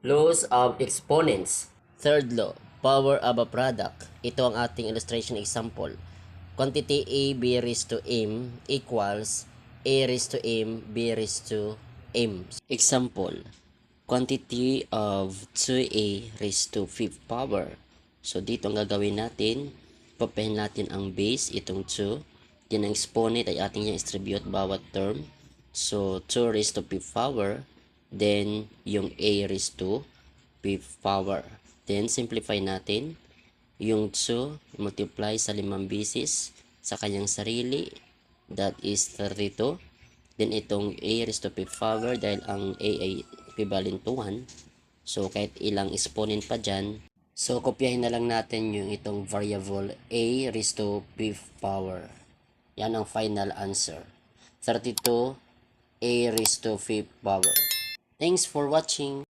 Laws of exponents. Third law, power of a product. Ito ang ating illustration example. Quantity A B raised to M equals A raised to M B raised to M. Example, quantity of 2A raised to 5th power. So dito ang gagawin natin, papahin natin ang base, itong 2. Then ang exponent ay ating i-distribute bawat term. So 2 raised to 5th power. Then yung A raised to 5th power. Then simplify natin. Yung 2 multiply sa 5 beses sa kanyang sarili. That is 32. Then itong A raised to 5th power dahil ang A ay equivalent to 1. So kahit ilang exponent pa dyan. So kopyahin na lang natin yung itong variable A raised to 5th power. Yan ang final answer. 32 A raised to 5th power. Thanks for watching.